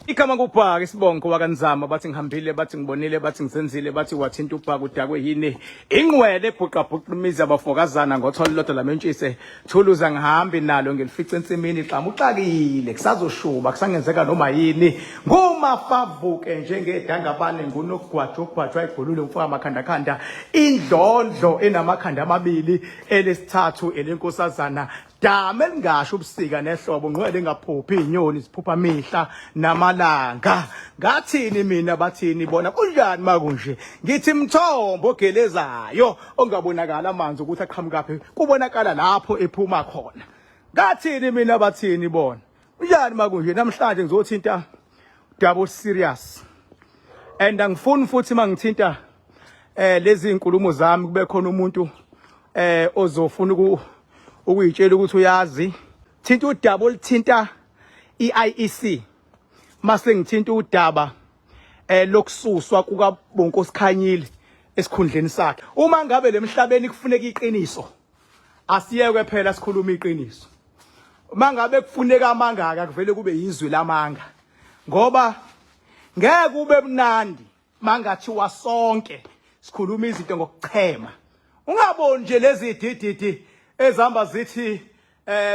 Ikama kubhaka isibongo wakanzama bathi ngihambile bathi ngibonile bathi ngizenzile bathi wathinta ubhaka udakwe yini ingcwele ebhuqabhuqa imizi abafokazana ngotholo lodwa lamentshise thuluza ngihambi nalo ngilifica ensimini xama uxakile kusazoshuba kusangenzeka noma yini ngumafavuke njengedangabane ngunokugwaja ogwajwa igolule mfaka amakhanda indlondlo enamakhanda amabili elesithathu elenkosazana dame lingasho ubusika nehlobo ngqwele ngaphuphi inyoni ziphupha mihla namalanga ngathini mina bathini bona kunjani makunje ngithi mthombo ogelezayo ongabonakala amanzi ukuthi aqhamukaphi kubonakala lapho ephuma khona ngathini mina bathini bona kunjani makunje namhlanje ngizothinta double serious and angifuni futhi mangithinta lezi inkulumo zami kube khona umuntu ozofuna ukuyitshela ukuthi uyazi thinta udaba olithinta iIEC mase ngithinta udaba lokususwa kukaBonkosikhanyile esikhundleni sakhe uma ngabe lemhlabeni kufuneka iqiniso asiyeke phela sikhuluma iqiniso mangabe kufuneka amangaka kuvele kube yizwi lamanga ngoba ngeke kube mnandi mangathiwa sonke sikhuluma izinto ngokuchema ungaboni nje lezi dididi ezihamba zithi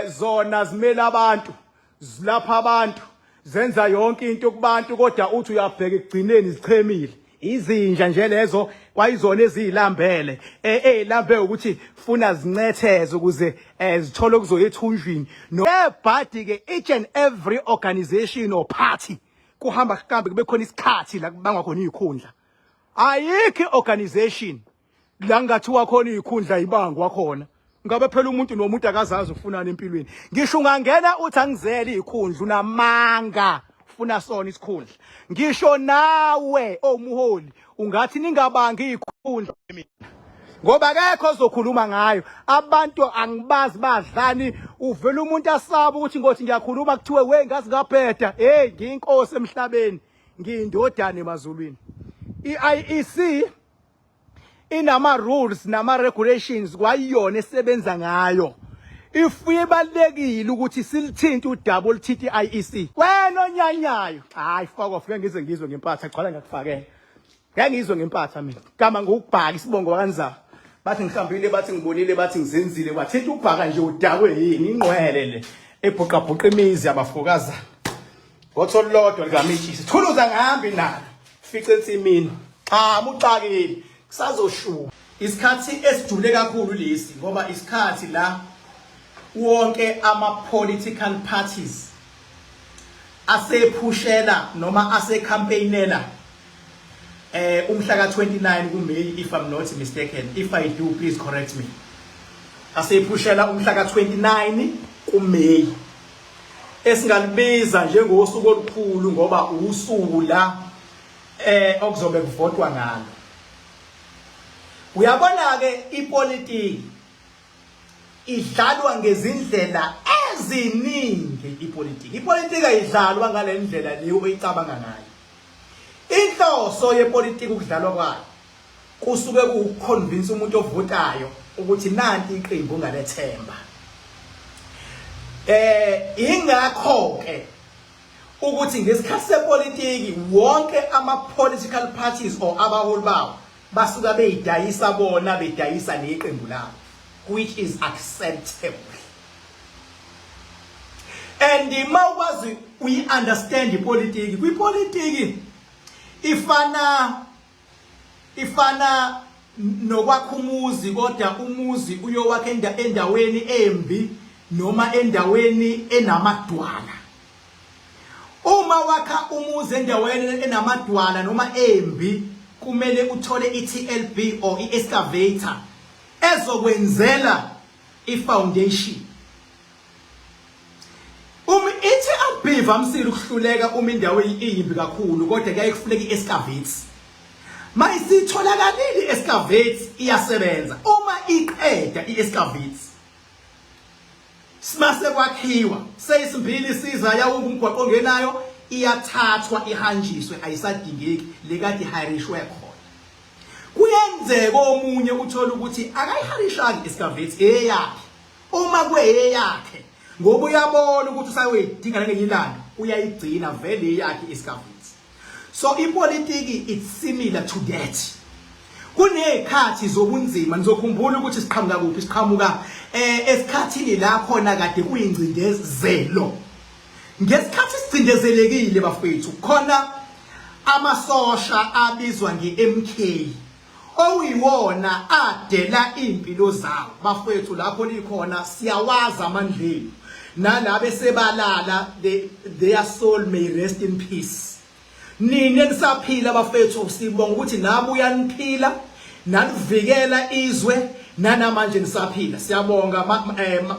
zona zimela abantu zilapha abantu zenza yonke into kubantu kodwa uthi uyabheka ekugcineni zichemile izinja nje lezo kwayizona ezilambele ezilambe ukuthi funa zincetheze ukuze zithole kuzoyethunjini no ebhadi ke each and every organization or party kuhamba kambe kube khona isikhathi la kubangwa khona izikhundla ayikho organization la ngathiwa khona izikhundla ibangwa khona ngabe phela umuntu nomuntu akazazi ufunana empilweni ngisho ungangena uthi angizele izikhundla unamanga ufuna sona isikhundla ngisho nawe omuholi ungathi ningabangi izikhundla mina ngoba akekho ozokhuluma ngayo abantu angibazi badlani uvela umuntu asaba ukuthi ngothi ngiyakhuluma kuthiwe we ngazi ngabheda ngiyinkosi emhlabeni ngiyindodana emazulwini iIEC inama rules nama regulations kwayiyona esebenza ngayo ifuye balekile ukuthi silithinta udaba olithinta iIEC wena onyanyayo hayi fuck off ngeke ngizwe ngempatha gcwala ngakufakela ngeke ngizwe ngempatha mina kama ngokubhaka isibongo kanzama bathi ngihambile bathi ngibonile bathi ngizenzile wathinta ubhaka nje udakwe yini ingqwele le ebhuqabhuqa imizi abafokaza ngotholo lodwa likametshisi thuluza ngihambi nalo fice ensimini uxakile kusazoshuba isikhathi esijule kakhulu lesi ngoba isikhathi la wonke ama political parties asephushela noma asecampaignela umhla ka29 kuMeyi if I'm not mistaken if I do please correct me asephushela umhla ka29 kuMeyi esingalibiza njengosuku olukhulu ngoba usuku la okuzobe kuvotwa ngalo uyabona ke ipolitiki idlalwa ngezindlela eziningi ipolitiki ayidlalwa ngalendlela leyo oyicabanga ngayo inhloso yepolitiki ukudlalwa kwayo kusuke ukuconvince umuntu ovotayo ukuthi nanti iqembu ngalethemba ingakho ke ukuthi ngesikhathi sepolitiki wonke ama political parties or abaholi bawo basuka beyidayisa bona bedayisa neqembu labo which is acceptable and mawubazi we understand ipolitiki kwipolitiki ifana nokwakha umuzi kodwa umuzi uyowakha endaweni embi noma endaweni enamadwala uma wakha umuzi endaweni enamadwala noma embi kumele uthole iTLB or iexcavator ezokwenzela ifoundation ithi abiva msile ukuhluleka uma indawo iyimbi kakhulu kodwa kuyaye kufuneka iexcavate mayisitholakalile iexcavate iyasebenza uma iqeda iexcavate simase kwakhiwa seyisimbili siza yawo umgwaqo ongenayo iyathathwa ihanjiswe ayisadingeki lekade ihirishwe khona kuyenzeka omunye uthola ukuthi akayihirishanga excavate eyakhe uma kweyakhe ngoba uyabona ukuthi usayidinga ngenye ilanga uyayigcina vele yakhe escavetti. So ipolitiki it's similar to that. Kunezikhathi zobunzima nizokhumbula ukuthi siqhamuka kuphi, siqhamuka esikhathini la khona kade kuyingcindezelo. Ngesikhathi sicindezelekile bafethu khona amasosha abizwa ngeMK oyiwona adela impilo zawo bafethu lapho likhona siyawazi amandleni nalabe sebalala their soul may rest in peace. Nini nisaphila bafethu sibonga ukuthi nabo uyaniphila nanivikela izwe nanamanje nisaphila siyabonga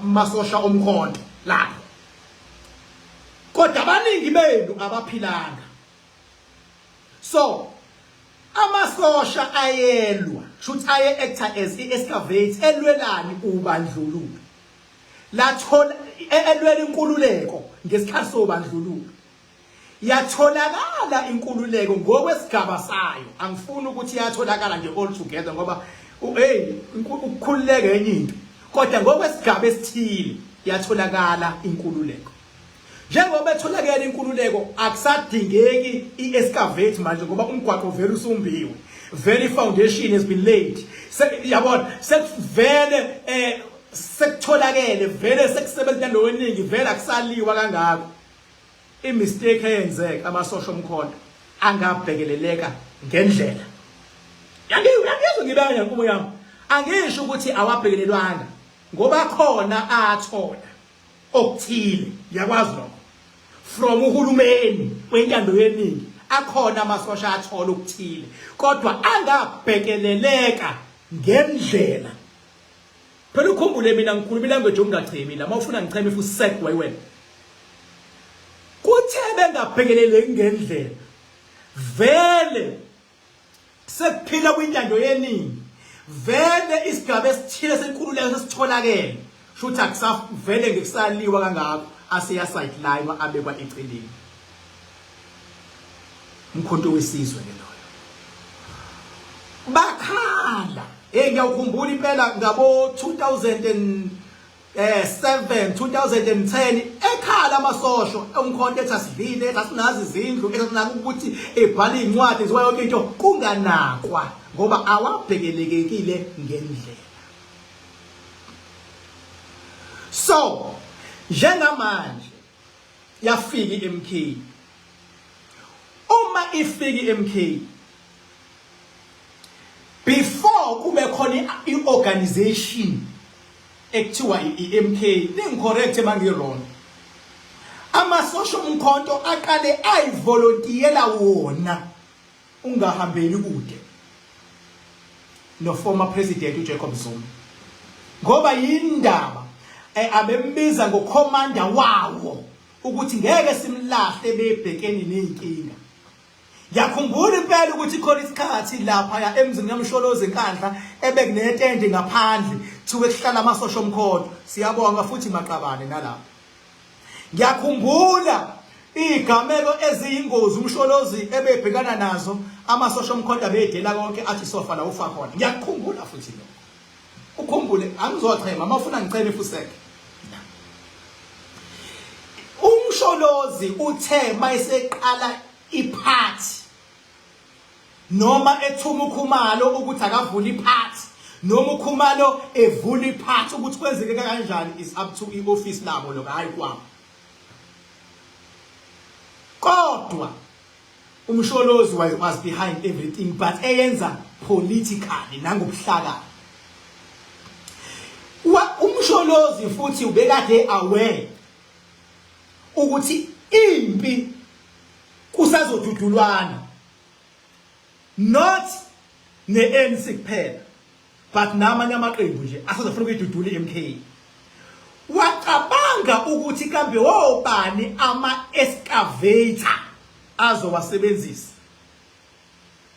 masosha omkhonto lapho. Kodwa abaningi benu abaphilanga. So amasosha ayelwa should aye actor as excavate elwelani ubandlululo lathola elwela inkululeko ngesikhathi sobandlululo yatholakala inkululeko ngokwesigaba sayo. Angifuni ukuthi yatholakala nje all together ngoba ukukhululeka enye into, kodwa ngokwesigaba esithile yatholakala inkululeko. Njengoba etholakala inkululeko akusadingeki iexcavate manje ngoba umgwaqo vele usumbiwe, very foundation has been laid. Yabona sekuvele sekutholakele vele sekusebenza into eningi vele akusaliwa kangako. Imistake eyenzeka amasosha omkhonto angabhekeleleka ngendlela. Yangizwe ngibanya nkumo yami. Angisho ukuthi awabhekelelwanga ngoba khona athola okuthile yakwazi lokho. From uhulumeni wentando yeningi akhona amasosha athola okuthile kodwa angabhekeleleka ngendlela. Phela ukhumbule mina ngikhuluma ilanguage ongachemi la mawufuna ngicheme futhi segue wena. Kuthe bengabhekeleleki ngendlela vele sekuphila kwintando yeningi vele isigaba esithile senkululeko sesitholakele futhi akusavele ngekusaliwa kangako asiya sideline abekwa eceleni. Umkhonto wesizwe ke loyo bakhala ngiyakhumbula impela ngabo 2007 2010 ekhala amasosha umkhonto ethi asidlile asinazi izindlu esinaka ukuthi ebhala incwadi ziwa yonke into kunganakwa ngoba awabhekelekekile ngendlela. So njengamanje yafika iMK. Uma ifika iMK before kube khona iorganization ekuthiwa iMK, ningicorrect mangirong, amasosha omkhonto aqale ayivolontiela wona ungahambeli kude no former president uJacob Zuma ngoba yindaba abembiza ngokomanda wawo ukuthi ngeke simlahle bebhekeni nenkinga. Yakhumbula impela ukuthi khona isikhathi lapha ya emzini kamsholozi enkandla ebekunetende ngaphandle thiwe kuhlala amasosha omkhonto. Siyabonga futhi maqabane nalapha. Ngiyakhumbula igameko eziyingozi umsholozi ebebhekana nazo amasosha omkhonto abedela konke athi sofa la ufa khona. Ngiyakhumbula futhi lo. Ukhumbule angizochema mafuna ngiceme fuseke. Umsholozi uthe mayiseqala iphathi noma ethuma ukhumalo ukuthi akavula iphathi noma ukhumalo evula iphathi ukuthi kwenzeke kanjani is up to ioffice labo lo hayi kwabo. Kodwa umsholozi was behind everything but eyenza politically nangobuhlakani. Umsholozi futhi ubekade aware ukuthi impi kusazodudulwana not ne-ANC kuphela but namanye amaqembu nje asazofuna ukuyidudula iMK. Wacabanga ukuthi kambe wobani ama-excavator azowasebenzisa.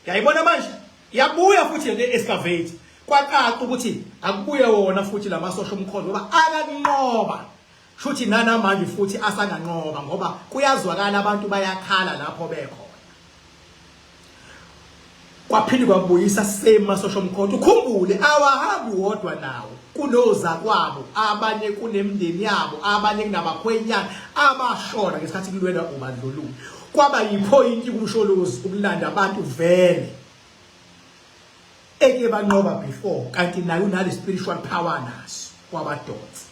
Yayibona manje yabuya futhi le-excavator kwacaca ukuthi akubuye wona futhi lamasosha omkhonto ngoba akanqoba futhi nanamanje futhi asanganqoba ngoba kuyazwakala abantu bayakhala lapho bekhona. kwaphinde kwabuyisa same social mkhonto. Ukhumbule awahambi wodwa nawo, kunoza kwabo, abanye kunemndeni yabo, abanye kunabakhwenyana abashona ngesikhathi kulwela ubandlululo. Kwaba yipoint kumsholozi ukulanda abantu vele eke banqoba before, kanti nayo unale spiritual power naso kwabadonsi.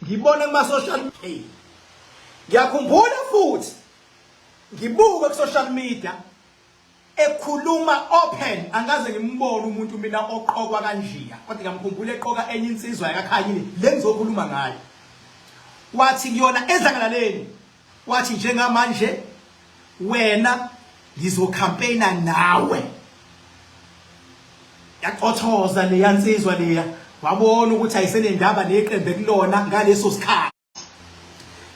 Ngibona kuma social media, ngiyakhumbula futhi ngibuka ku social media ekhuluma open, angaze ngimbone umuntu mina oqhokwa kanjiya, kodwa ngamkhumbula eqoka enye insizwa yakakhanyile le ngizokhuluma ngayo. Wathi kuyona ezangalaleni, wathi njengamanje wena ngizokhampeyina nawe. Yaqothoza le yansizwa leya, wabona ukuthi ayisenendaba neqembe kulona ngaleso sikhathi.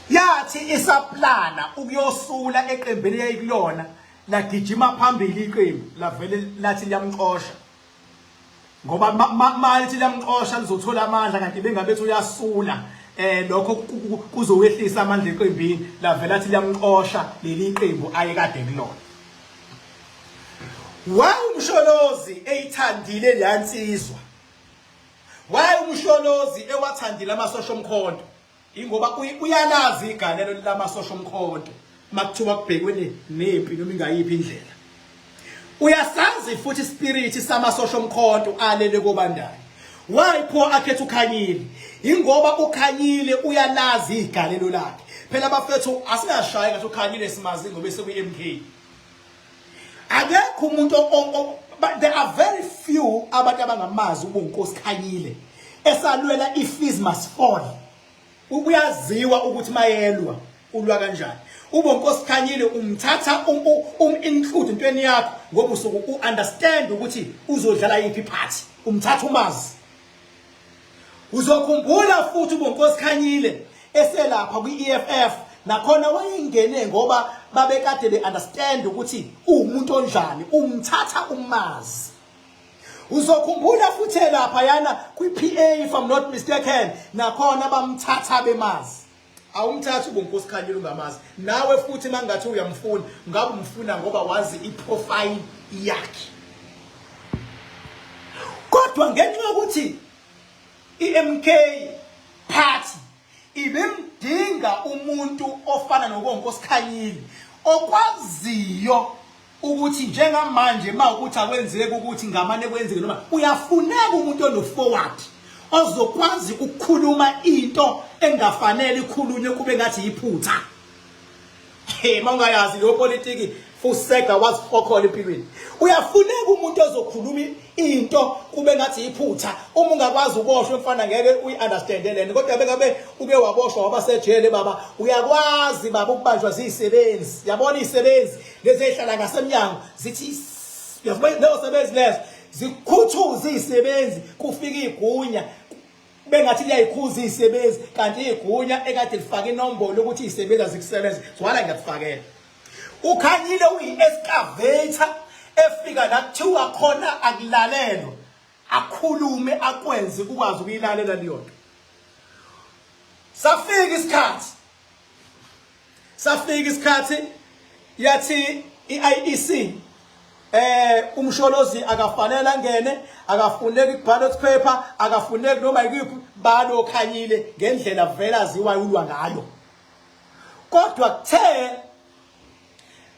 Yathi isaplana ukuyosula eqembeni yayikulona, lagijima phambili iqembu lavele lathi liyamxosha. Ngoba malithi liyamxosha lizothola amandla, kanti bengabethi uyasula lokho kuzowehlisa amandla eqembini, lavela lathi liyamxosha leli iqembu ayekade kulona. Umsholozi eyithandile leyansizwa, umsholozi ewathandile amasosha omkhonto, ingoba uyalazi igalelo lamasosha omkhonto makuthiwa kubhekwe nempi noma ingayiphi indlela. Uyasazi futhi ispirit samasosha omkhonto alele kobandayo. Pho akhetha uKhanyile? Ingoba uKhanyile uyalazi igalelo lakhe. Phela bafethu asingashaya ngathi uKhanyile simazi ngoba sekuyi-MK. Akekho umuntu but there are very few abantu abangamazi ubunkosi Khanyile esalwela ifees must fall. Uyaziwa ukuthi mayelwa ulwa kanjani. Ubonkosi Khanyile umthatha include intweni yakho ngoba usuku understand ukuthi uzodlala yipi party, umthatha umazi. Uzokhumbula futhi ubonkosi Khanyile eselapha kwi-EFF nakhona wayengene ngoba babekade be understand ukuthi umuntu onjani, umthatha umazi. Uzokhumbula futhi lapha yana kwi-PA if I'm not mistaken, nakhona bamthatha bemazi. Awumthatha ubonkosi Khanyile ungamazi. Nawe futhi mangathi uyamfuna, ngabe umfuna ngoba wazi iprofile yakhe. Kodwa ngenxa yokuthi iMK party ibemdinga umuntu ofana nobonkosi Khanyile okwaziyo ukuthi njengamanje mawukuthi akwenzeke ukuthi ngamane kwenzeke noma uyafuneka umuntu ono-forward ozokwazi ukukhuluma into engafanele ikhulunywe kube ngathi yiphutha. Mangayazi lo politiki fuseka wasifokhole empilweni. Uyafuneka umuntu ozokhuluma into kube ngathi yiphutha. Uma ungakwazi uboshwe mfana ngeke uyi-understandelene, kodwa bengabe uke waboshwa wabasejele baba, uyakwazi baba ukubanjwa ziyisebenzi. Yabona izisebenzi lezi ezihlala ngasemnyango zithi uyabona lezo sebenzi lezo zikhuthuza izisebenzi kufika igunya bengathi liyayikhuza izisebenzi, kanti igunya ekade lifaka inombolo ukuthi izisebenzi azikusebenza zwala ngiyakufakela. uKhanyile uyi-excavator efika la kuthiwa khona akulalelwa, akhulume akwenze ukwazi ukuyilalela leyo nto. Safika isikhathi yathi i-IEC umsholozi akafanele angene, akafuneki ballot paper, akafuneki noma yikuphi balo uKhanyile ngendlela vela aziwa ulwa ngayo. Kodwa kuthe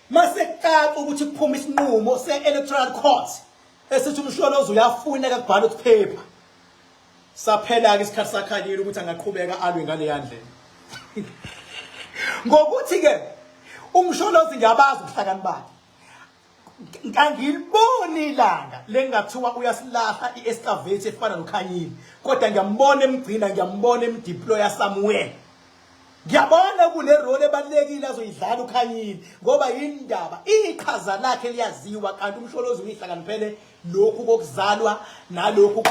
maseqaqa ukuthi kuphuma isinqumo se-electoral court esithi umsholozi uyafuneka ku ballot paper, saphela ke isikhathi saKhanyile ukuthi angaqhubeka alwe ngale yandlela. Ngokuthi ke umsholozi ngiyabazi ubuhlakani bakhe, ngangiliboni ilanga lengathiwa uyasilahla i-excavator efana noKhanyile, kodwa ngiyambona emgcina, ngiyambona emdeploya somewhere. Ngiyabona kune role ebalekile azoyidlala uKhanyile ngoba indaba iqhaza lakhe liyaziwa, kanti umsholozi uyihlakaniphele lokhu kokuzalwa nalokhu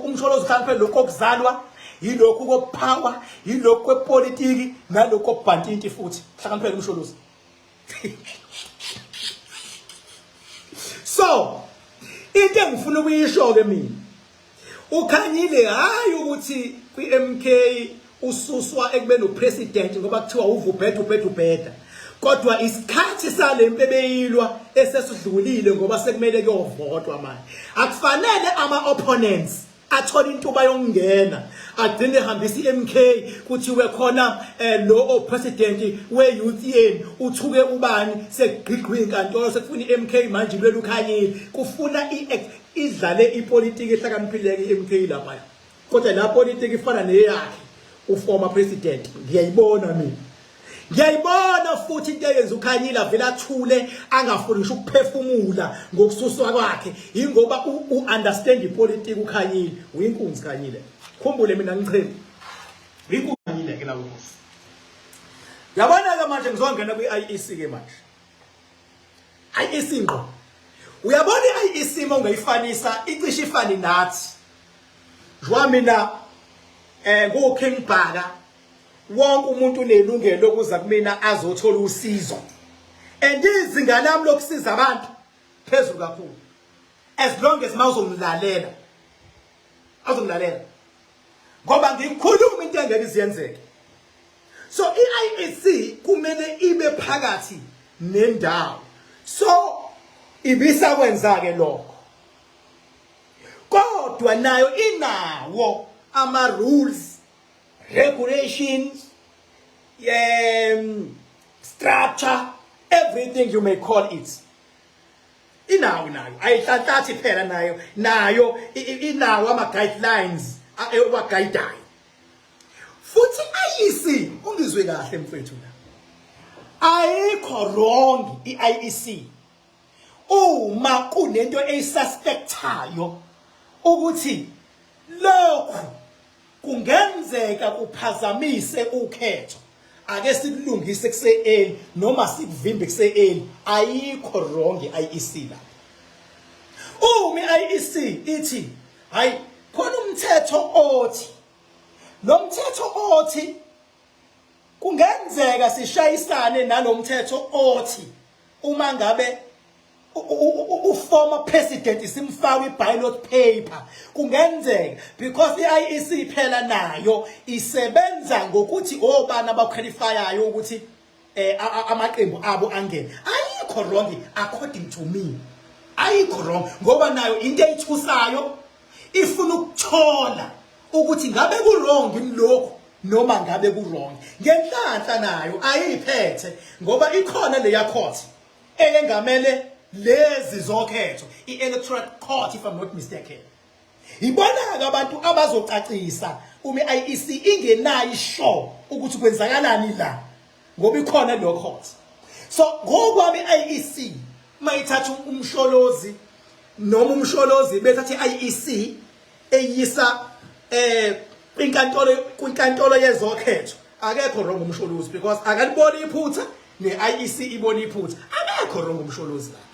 umsholozi uhlakaniphele lokhu kokuzalwa, yilokhu kokupower, yilokhu kwepolitiki, nalokhu kokubhantinti futhi uhlakaniphele umsholozi. So into engifuna ukuyisho ke mina, uKhanyile hayi ukuthi kwi-MK ususwa ekubeni upresident ngoba kuthiwa uvubheda, kodwa isikhathi salempe beyilwa esesidlulile ngoba sekumele kuyovotwa manje. Akufanele ama opponents athola intuba yokungena agcine ehambisa iMK kuthiwe khona lo president we youth yeni uthuke ubani segqigqwa inkantolo sekufuna iMK manje lwela ukhanyile kufuna idlale ipolitiki ehlakaniphileke iMK lapha kodwa la politiki ifana neyakhe uformer president ngiyayibona mina ngiyayibona futhi into eyenza ukhanyile vele athule angafuni ngisho ukuphefumula ngokususwa kwakhe ingoba understand ipolitiki ukhanyile uyinkunzi khanyile khumbule mina ngicheme uyinkunzi ke la ukuthi yabona ke manje ngizongena kwi-IEC ke manje IEC ngqo uyabona i-IEC mongayifanisa icishe ifani nathi jwa mina ngoKing Bhaka wonke umuntu unelungelo lokuza kumina azothola usizo and izinga lami lokusiza abantu phezulu kakhulu as long as mawuzongilalela azongilalela ngoba ngikhuluma into engeke iziyenzeke so i-IEC kumele ibe phakathi nendawo so ibisakwenza ke lokho kodwa nayo inawo ama rules regulations structure everything you may call it inawo ayihlanhlathi phela nayo inawo ama guidelines ewaguidayo futhi IEC ungizwe kahle mfethu la ayikho wrong iIEC uma kunento eyisuspectayo ukuthi lokhu kungenzeka kuphazamise ukhetho ake sikulungise kuse-early noma sikuvimbe kuse-early ayikho wrong iIEC la uma iIEC ithi hayi khona umthetho othi lo mthetho othi kungenzeka sishayisane nalomthetho othi uma ngabe former president simfaka i-ballot paper kungenzeka because i-IEC phela nayo isebenza ngokuthi obani abaqualifyayo ukuthi amaqembu abo angene ayikho wrong according to me ayikho wrong ngoba nayo into eyithusayo ifuna ukuthola ukuthi ngabe ku wrong lokho noma ngabe ku wrong ngenhlanhla nayo ayiphethe ngoba ikhona leya court engamele lezi zokhetho i-electoral court if I'm not mistaken ibona ke abantu abazocacisa uma iIEC ingenayo isho ukuthi kwenzakalani la ngoba ikhona lo court so ngokwami iIEC mayithatha umsholozi noma umsholozi bethatha iIEC eyisa kwinkantolo yezokhetho akekho wrong umsholozi because akaliboni iphutha neIEC ibona iphutha akekho wrong umsholozi la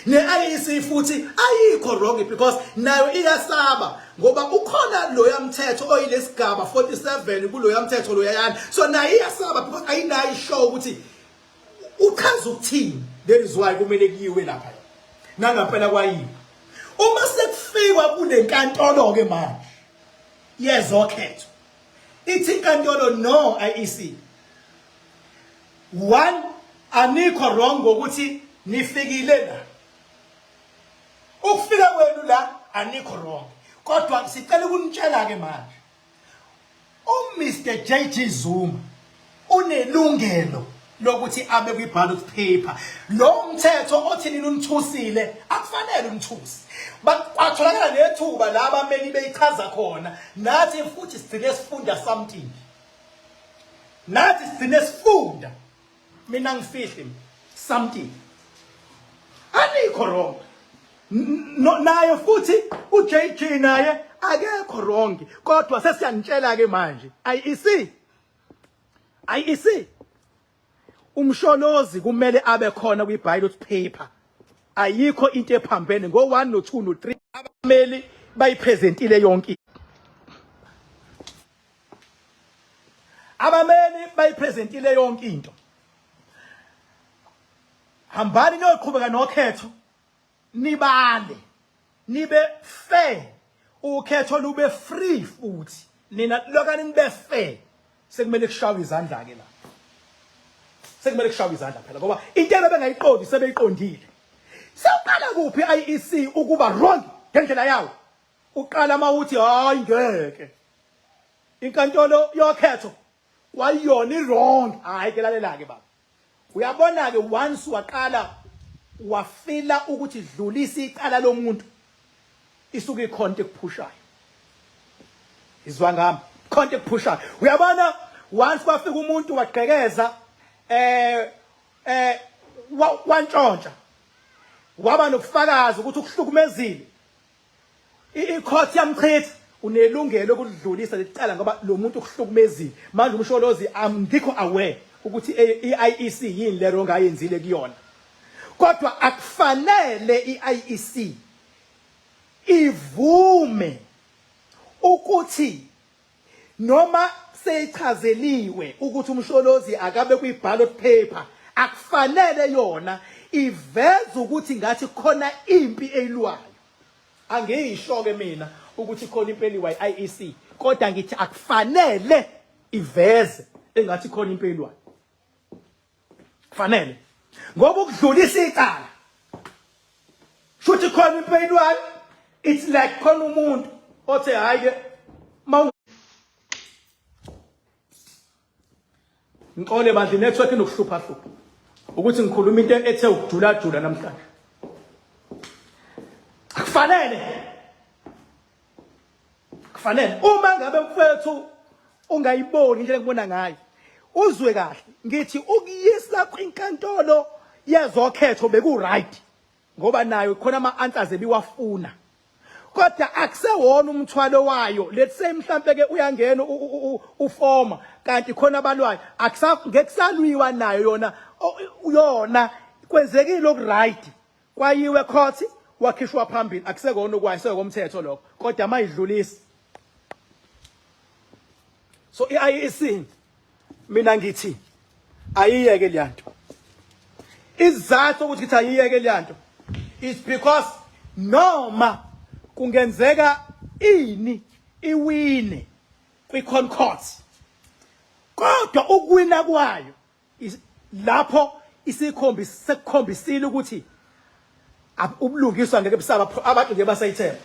ne-IEC futhi ayikho wrong because nayo iyasaba ngoba ukhona loya mthetho oyilesigaba 47 kuloya mthetho loyayana so nayo iyasaba because ayinayo ishow ukuthi uchaza ukuthini there is why kumele kuyiwe lapha nangampela kwayini uma sekufikwa kule nkantolo ke manje yezokhetho ithi inkantolo no IEC one anikho wrong ngokuthi nifikile la ukufika kwenu la anikho wrong kodwa sicela ukunitshela ke manje uMr Jacob Zuma unelungelo lokuthi abe kwi-ballot paper lo mthetho othi nini unithusile akufanele umthusi batholakala nethuba la abameli beyichaza khona nathi futhi sigcine sifunda something nathi sigcine sifunda mina ngifihli something anikho wrong naye futhi uJG naye akekho wrong kodwa sesiyanitshela ke manje IEC umsholozi kumele abe khona kwi-ballot paper ayikho into ephambene ngo1 no2 no3 abameli bayipresentile yonke abameli bayipresentile yonke into hambani niyoqhubeka nokhetho nibale nibe fair ukhetho lube free futhi nina lokani nibe fair sekumele kushawe izandla ke la sekumele kushawe izandla phela ngoba into ebengayiqondi sebeyiqondile. Sewuqala kuphi IEC ukuba wrong ngendlela yawo? Uqala mawuthi hayi ngeke. Inkantolo yokhetho kwayiyona wrong. Hayi ke lalela ke baba. Uyabona ke once waqala wafila ukuthi dlulisa icala lomuntu isuke ikhonto ekuphushayo. Izwa ngami, khonto ekuphushayo. Uyabona once kwafika umuntu waqhekeza wantshontsha waba nokufakaza ukuthi ukuhlukumezile icourt yamchitha unelungelo lokudlulisa lecala ngoba lo muntu ukuhlukumezile manje umsholozi ngikho aware ukuthi iIEC yini le wrong ayenzile kuyona kodwa akufanele iIEC ivume ukuthi noma seyichazeliwe ukuthi umsholozi akabe kwi-ballot paper akufanele yona iveze ukuthi ngathi khona impi eyilwayo. Angisho ke mina ukuthi khona impi eliwayo IEC kodwa ngithi akufanele iveze engathi khona impi eyilwayo. Kufanele ngoba ukudlulisa icala shuthi khona impi eyilwayo it's like khona umuntu othe hayi ke ngixole bandla network inokuhlupha hlupha ukuthi ngikhuluma into ethe ukujula jula namhlanje. Kufanele uma ngabe mfethu ungayiboni indlela engibona ngayo uzwe kahle ngithi ukuyisa kwinkantolo yezokhetho beku right ngoba nayo khona ama answers ebiwafuna kodwa akusewona umthwalo wayo. Let's say mhlambe ke uyangena ufoma kanti khona abalwayo ngekusalwiwa nayo yona kwenzekile okuright kwayiwe court wakhishwa phambili akusekona okwayo sekomthetho lokho kodwa mayidlulisa. So iIEC mina ngithi ayiyeke leyanto. Isizathu ukuthi ngithi ayiyeke leyanto is because noma kungenzeka ini iwine kwi-concourt kodwa ukuwina kwayo lapho isikhombisile ukuthi ubulungiswa ngeke busaba abantu ngeke basayithemba.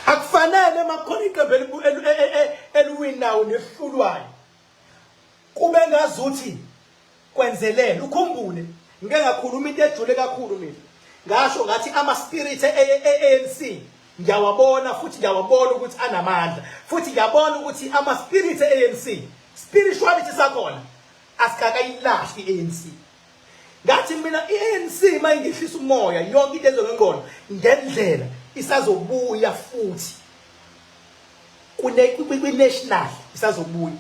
Akufanele makhona iqembu eliwinayo nehlulwayo kube ngazuthi kwenzelele. Ukhumbule ngeke ngakhuluma into ejule kakhulu mina ngasho ngathi ama spirit ANC ngiyawabona futhi ngiyawabona ukuthi anamandla futhi ngiyabona ukuthi ama spirit ANC spirituality sakhona asikakayilahli iANC. Ngathi mina iANC mayingehlisa umoya yonke into ezongengqondo ngendlela isazobuya futhi kwi-national isazobuya.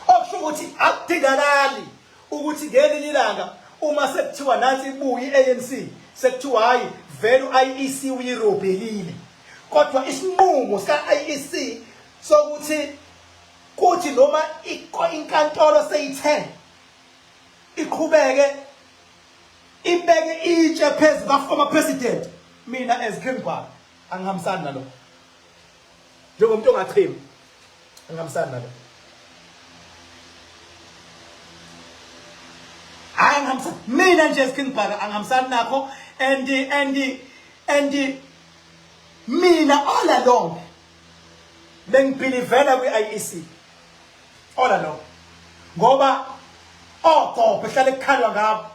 Okusho ukuthi akudingakali ukuthi ngelinye ilanga uma sekuthiwa nansi ibuye iANC sekuthiwa hayi vele iEC uyirobhelile kodwa isinqumo sika-IEC sokuthi kuthi noma inkantolo seyithe iqhubeke ibeke itshe phezu ka-former president, mina as Kimba angihambisani nalo njengomuntu ongachemi angihambisani nalo. Mina nje as Kimba angihambisani nakho and mina all along bengibhilivela kwi-IEC all along ngoba oqophe hlale ekukhalwa ngabo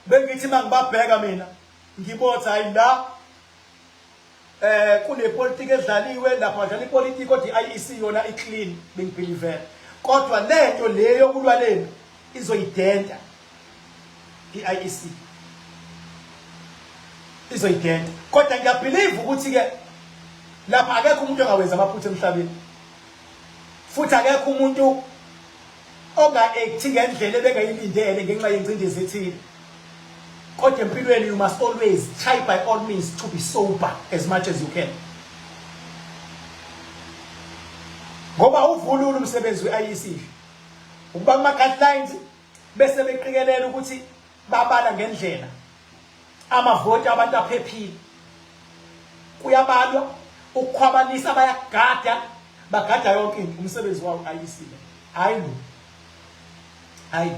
bengithi mangibabheka mina ngibotha hayi la kunepolitiki edlaliwe lapha badlala ipolitiki kodwa iIEC yona iclean bengibhilivela kodwa lento leyo kulwa lento izoyidenta iIEC izoyidenta kodwa ngiyabelieve ukuthi ke lapha akekho umuntu ongawenza amaphutha emhlabeni futhi akekho umuntu onga-acti ngendlela ebengayilindele ngenxa yencindezi ethile kodwa empilweni you must always try by all means to be sober as much as you can ngoba uvulula umsebenzi we-IEC ukuba kuma-guidelines bese beqikelela ukuthi babala ngendlela amavoti abantu aphephile kuyabalwa ukukhwabanisa bayagada bagada yonke into umsebenzi wawo IEC hayi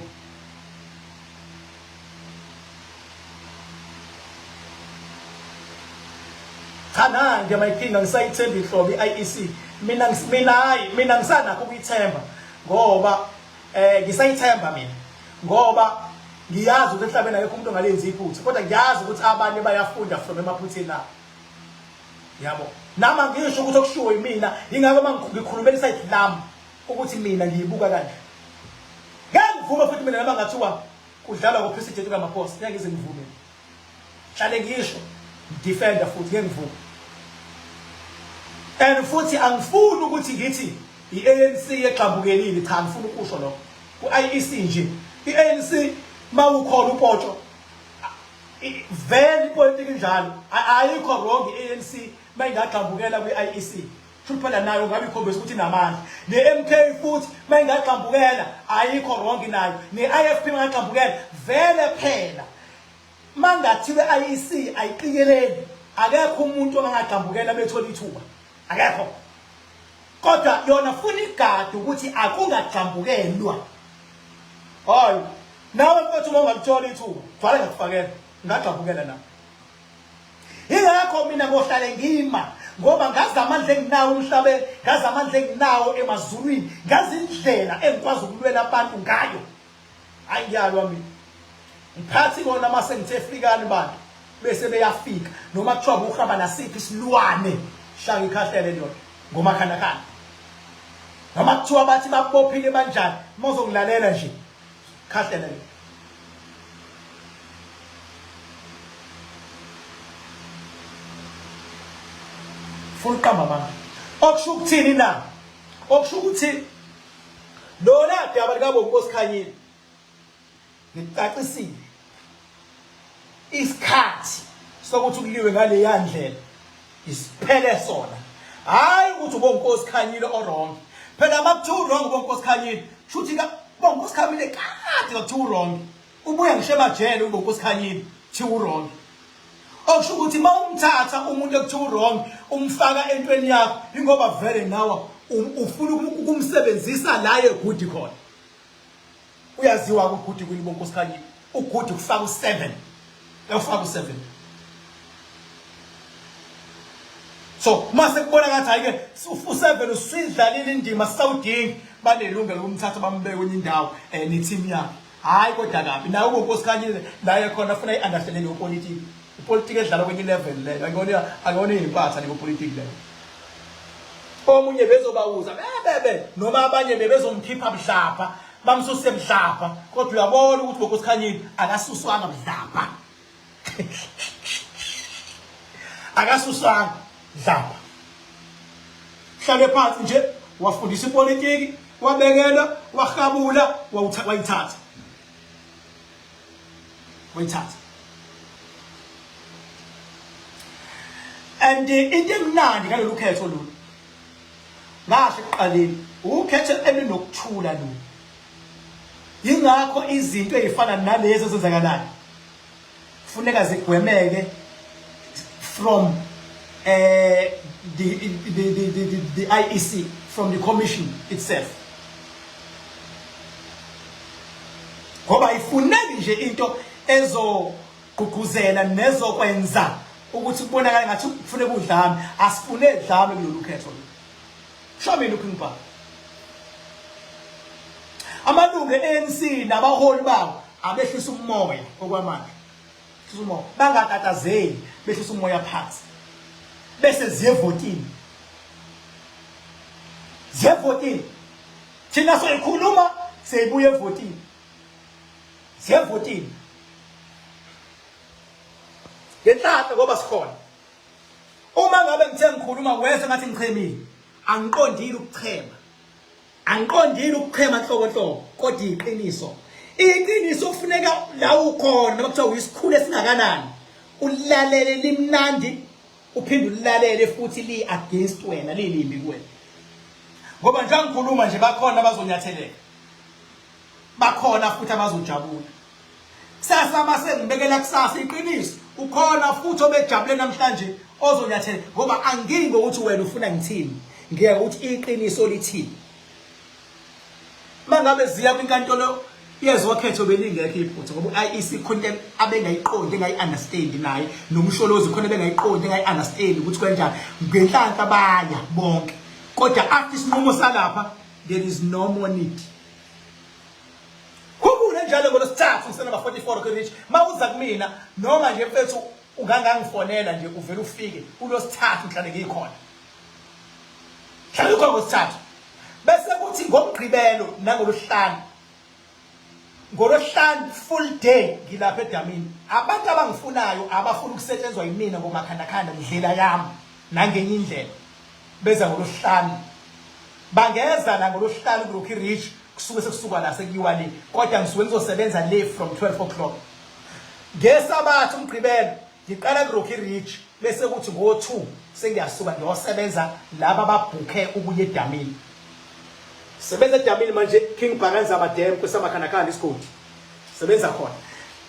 Khana nje mayiphinga ngisayithemba ihlobo iIEC mina ngisanakho ukuyithemba ngoba ngisayithemba mina ngoba ngiyazi ukuthi emhlabeni ayekho umuntu ongalenzi iphutha kodwa ngiyazi ukuthi abanye bayafunda from emaphutheni abo yabo nama ngisho ukuthi okushiwo yimina ingakho mangikhulumela isayidi lami ukuthi mina ngiyibuka kanje ngivume futhi mina noma ngathiwa kudlalwa ngopresident kaMaphosa ngeke ngize ngivume hlale ngisho defender futhi ngeke ngivume and futhi angifuni ukuthi ngithi iANC exambukelile cha ngifuna ukusho lokho kuIEC nje iANC mawukhola uPotsho vele ipolitiki njalo ayikho wrong iANC mayingaqambukela kwiIEC futhi phela nayo ngabe ikhombisa ukuthi inamandla neMK futhi mayingaqambukela ayikho wrong nayo neIFP mayingaqambukela vele phela mangathiwe iIEC ayiqikeleli akekho umuntu ongaqambukela bethola ithuba akekho kodwa yona funa igadi ukuthi akungaqambukelwa hayi nawe mfethu mongalithola ithuba vale ngakufakela ngaqambukela na ingakho mina ngohlale ngima ngoba ngazi amandla enginawo emhlabeni ngazi amandla enginawo emazulwini ngazi indlela engikwazi ukulwela abantu ngayo hayi ngiyalwa mina ngiphathi bona mase ngithe fikani bantu bese beyafika noma kuthiwa ukuhamba nasiphi isilwane hlanga ikhahlele lona ngomakhanakhana noma kuthiwa bathi babophile kanjani mozongilalela nje khahlele full qamba manje okusho ukuthini na okusho ukuthi lona daba likabo nkosikhanyile ngicacisile isikhathi sokuthi kuliwe ngale yandlela isiphele sona hayi ukuthi ubonkosi o wrong phela makuthiwa wrong ubonkosi futhi ka bonkosi kade kathiwa wrong ubuye ngisho emajele ubonkosi thiwa wrong okusho ukuthi mawumthatha umuntu ekuthiwa wrong umfaka entweni yakho ingoba vele nawe ufuna ukumsebenzisa la egudi khona uyaziwa ukuthi kwilibonkosi ugudi kufaka u7 ufaka u7 so mase kubona ngathi ayike u7 usidlalile indima sawudingi banelungelo lokumthatha bambeke kwenye indawo neteam yakhe hayi kodwa kabi nawe ubonkosi la ekhona ufuna iunderstanding yopolitiki ipolitiki edlala kwenye level leyo angone impatha lepolitiki leyo omunye bezobawuza bebe noma abanye bebezomkhipha mhlapha bamsuse mhlapha kodwa uyabona ukuthi ubonkosi akasuswanga mhlapha akasuswanga mhlapha hlale phansi nje wafundisa ipolitiki wabekela wahabula wayithatha and into emnandi ngalolu khetho lolu ngasho ekuqaleni ukhetho elinokuthula lo yingakho izinto ezifana nalezi ezenzakalayo kufuneka zigwemeke from the IEC, from the commission itself ngoba ifuneki nje into ezogqugquzela nezokwenza ukuthi kubonakala ngathi kufuneka udlame asifune dlame kulolu khetho show me looking back amalungu ANC nabaholi bawo abehlisa umoya okwamanje umoya bangatatazeli behlisa umoya phansi bese ziyevotini thina soyikhuluma seyibuye evotini ziyevotini ngenhlanhla ngoba sikhona uma ngabe ngithe ngikhuluma wese ngathi ngichemile angiqondile ukuchema nhlobo kodwa iqiniso kufuneka la ukhona noma kuthiwa uyisikhulu esingakanani ulalele limnandi uphinde ulalele futhi li against wena lilimbi kuwena ngoba nje ngikhuluma nje bakhona abazonyatheleka bakhona futhi abazojabula kusasa mase ngibekela kusasa iqiniso ukhona futhi obejabule namhlanje ozonyathela ngoba angingi ukuthi wena ufuna ngithini ngiya ukuthi iqiniso lithini mangabe ziya kwinkantolo yezokhetho belingekho iphutha ngoba IEC khona abengayiqondi engayi-understand naye nomsholozi khona bengayiqondi engayi-understand ukuthi kanjani ngenhlanhla baya bonke kodwa after isinqumo salapha there is no more need kubule njalo ngolosithathu ngisena ba-44 Rich mawuza kumina noma nje mfethu ungangangifonela nje uvela ufike ulosithathu mhlawumbe ngikhona mhlawumbe ngolosithathu bese kuthi ngomgqibelo ngolosihlanu full day ngilapha edamini abantu abangifunayo abafuna ukusetshenzwa yimina ngomakhandakhanda ndlela yami nangenye indlela beza ngolosihlanu bangeza na ngolosihlanu kuRocky Ridge kusuke sekusuka la sekuyiwa le kodwa ngisuke ngizosebenza le from 12 o'clock ngesabathu umgqibelo ngiqala kuRocky Ridge bese kuthi ngo2 sengiyasuka ngiyosebenza laba ababhuke ukuya edamini sebenza edamini manje King Bhakanza Madam kwesamakhandakhanda isigodi sebenza khona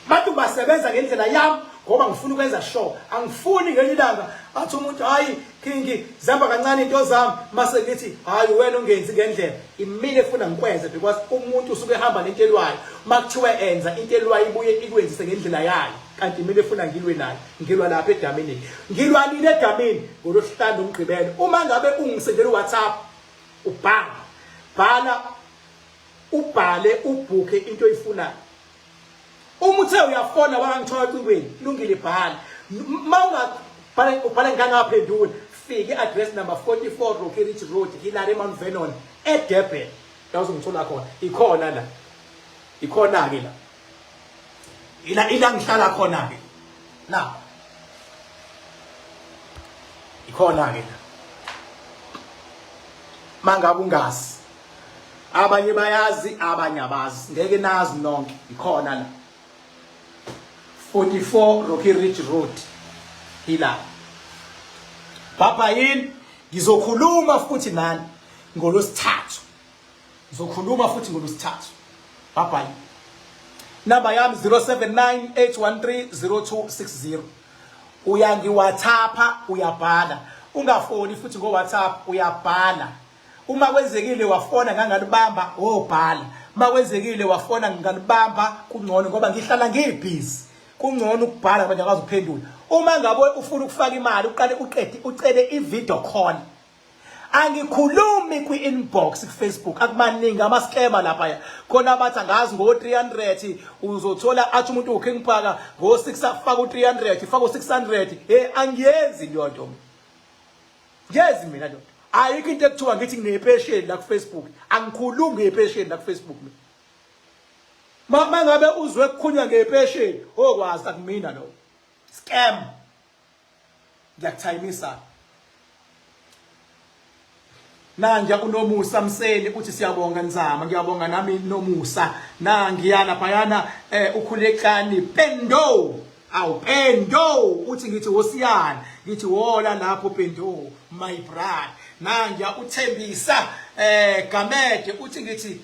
bantu basebenza ngendlela yami ngoba ngifuna ukwenza show angifuni ngenye ilanga athi umuntu hayi King zamba kancane into zami mase ngithi hayi wena ungenzi ngendlela imile efuna ngikwenze because umuntu usuke ehamba nentelwayo makuthiwa enza intelwayo ibuye ikwenzise ngendlela yayo kanti imile efuna ngilwe nayo ngilwa lapha edamini ngilwanile edamini ngolosihlanu umgqibelo uma ngabe ungisendela uWhatsApp ubhale ubhuke into oyifunayo uma uthe uyafona wangithola ecingweni lungile bhala mawungabhala ubhala ngangaphendula fike address number 44 Rocky Ridge Road hilare Mount Vernon eDurban uyazongithola khona ikhona ke la ila ngihlala khona ke la ikhona ke mangabe ungazi abanye bayazi abanye abazi ngeke nazi nonke ikhona la 44 Rocky Ridge Road hila papa yini ngizokhuluma futhi nani ngolosithathu papa yini number yami 0798130260 uyangi WhatsApp uyabhala ungafoni futhi ngo WhatsApp uyabhala uma kwenzekile wafona ngangalibamba obhala makwenzekile wafona ngalibamba kungcono ngoba ngihlala ngibusy kungcono ukubhala abanye akazi ukuphendula uma ngabe ufuna ukufaka imali uqale ucele ivideo call angikhulumi kwi-inbox ku-Facebook akumaningi ama-scammer lapha khona abathi angazi ngo-300 uzothola athi umuntu uking phaka ngo-6 afaka u-300 faka u-600 angiyenzi leyo nto ngiyezi mina nto ayikho into ekuthiwa ngithi nginepesheni la ku-Facebook angikhulumi ngepesheni la ku-Facebook mangabe uzwe kukhunywa ngepesheni okwazi akumina lo scam ngiyakuthayimisa nanje uNomusa Mseli uthi siyabonga Nzama ngiyabonga nami Nomusa nangiyana phayana ukhulekani Pendo Pendo uthi ngithi wosiyana ngithi wola lapho Pendo my brother nanja uThembisa Gamede uthi ngithi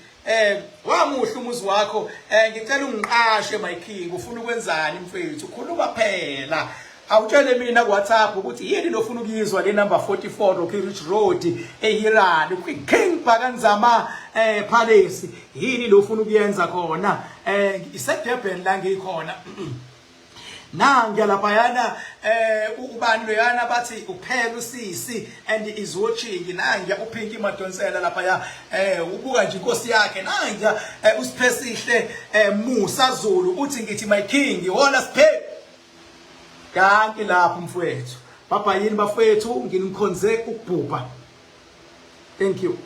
wamuhle umuzi wakho ngicela ungiqashe my king ufuna ukwenzani mfethu khuluma phela awutshele mina ku WhatsApp ukuthi yini lofuna ukuyizwa le number 44 Rocky Ridge Road eHiran King Bhakanza Palace yini lofuna ukuyenza khona iseDurban la ngikhona nanga laphayana ubani loyana bathi uphela usisi and is watching nanga uPinky Madonsela laphaya ubuka nje inkosi yakhe nanga usiphesihle Musa Zulu uthi ngithi my king wona siphe kanti lapho mfowethu papa yini bafowethu nginikhonze ukubhubha thank you.